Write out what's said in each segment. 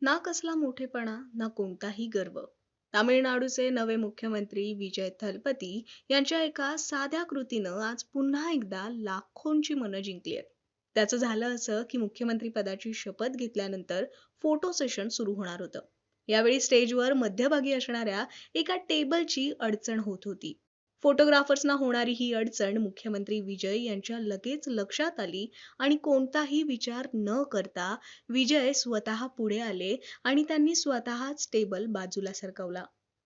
ना कसला मोठेपणा ना कोणताही गर्व. तामिळनाडूचे नवे मुख्यमंत्री विजय थलपती यांच्या एका साध्या कृतीनं आज पुन्हा एकदा लाखोंची मनं जिंकली आहेत. त्याचं झालं असं की मुख्यमंत्री पदाची शपथ घेतल्यानंतर फोटो सेशन सुरू होणार होतं. यावेळी स्टेजवर मध्यभागी असणाऱ्या एका टेबलची अडचण होत होती. फोटोग्राफर्सना होणारी ही अडचण मुख्यमंत्री विजय यांच्या लगेच लक्षात आली आणि कोणताही विचार न करता विजय स्वतः पुढे आले आणि त्यांनी स्वतःच टेबल बाजूला सरकवला.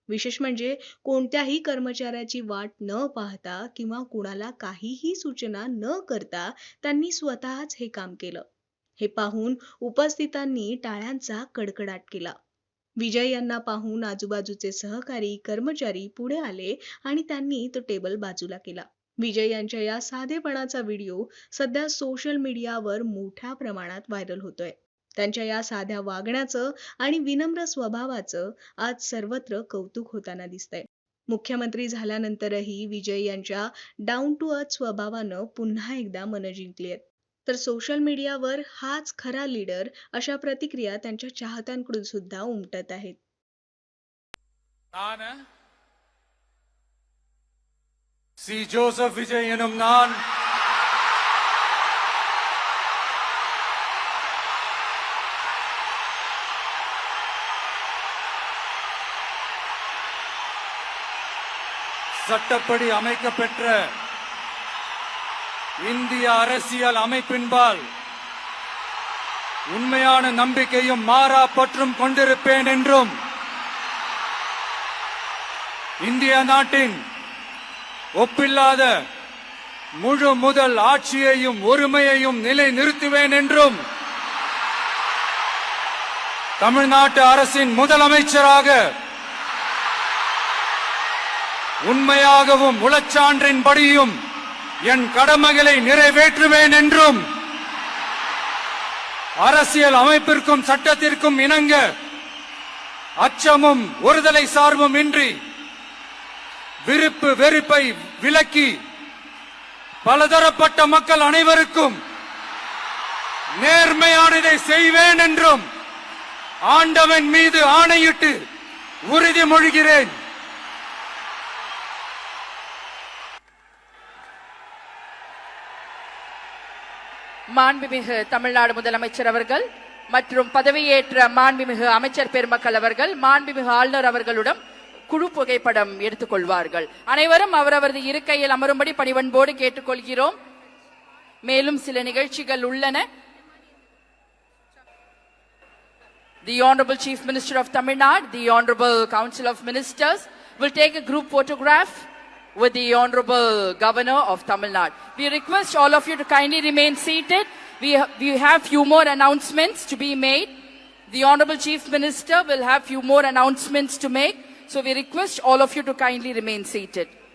विशेष म्हणजे कोणत्याही कर्मचाऱ्याची वाट न पाहता किंवा कुणाला काहीही सूचना न करता त्यांनी स्वतःच हे काम केलं. हे पाहून उपस्थितांनी टाळ्यांचा कडकडाट केला. विजय यांना पाहून आजूबाजूचे सहकारी कर्मचारी पुढे आले आणि त्यांनी तो टेबल बाजूला केला. विजय यांच्या या साधेपणाचा व्हिडिओ सध्या सोशल मीडियावर मोठ्या प्रमाणात व्हायरल होतोय. त्यांच्या या साध्या वागण्याचं आणि विनम्र स्वभावाचं आज सर्वत्र कौतुक होताना दिसतंय. मुख्यमंत्री झाल्यानंतरही विजय यांच्या डाऊन टू अर्थ स्वभावानं पुन्हा एकदा मनं जिंकली आहेत. तर सोशल मीडियावर हाच खरा लीडर अशा प्रतिक्रिया त्यांच्या चाहत्यांकडून सुद्धा उमटत आहेत. சி ஜோசப் விஜய் எனும் நான் சட்டப்படி அமைக்கப்பெற்ற இந்திய அரசியல் அமைப்பின்பால் உண்மையான நம்பிக்கையும் மாறா பற்றும் கொண்டிருப்பேன் என்றும் இந்திய நாட்டின் ஒப்பில்லாத முழு முதல் ஆட்சியையும் ஒருமையையும் நிலை நிறுத்துவேன் என்றும் தமிழ்நாட்டு அரசின் முதலமைச்சராக உண்மையாகவும் உளச்சான்றின்படியும் என் கடமைகளை நிறைவேற்றுவேன் என்றும் அரசியல் அமைப்பிற்கும் சட்டத்திற்கும் இணங்க அச்சமும் ஒருதலை சார்பும் இன்றி விருப்பு வெறுப்பை விலக்கி பலதரப்பட்ட மக்கள் அனைவருக்கும் நேர்மையானதை செய்வேன் என்றும் ஆண்டவன் மீது ஆணையிட்டு உறுதிமொழிகிறேன். மாண்புமிகு தமிழ்நாடு முதலமைச்சர் அவர்கள் மற்றும் பதவியேற்ற மாண்புமிகு அமைச்சர் பெருமக்கள் அவர்கள் மாண்புமிகு ஆளுநர் அவர்களுடன் குழு புகைப்படம் எடுத்துக்கொள்வார்கள். அனைவரும் அவரவரது இருக்கையில் அமரும்படி பணிவன்போடு கேட்டுக்கொள்கிறோம். மேலும் சில நிகழ்ச்சிகள் உள்ளன. The Honorable Chief Minister of Tamil Nadu, the Honorable Council of Ministers will take a group photograph with the Honorable Governor of Tamil Nadu. We request all of you to kindly remain seated. We have few more announcements to be made. The Honorable Chief Minister will have few more announcements to make. So we request all of you to kindly remain seated.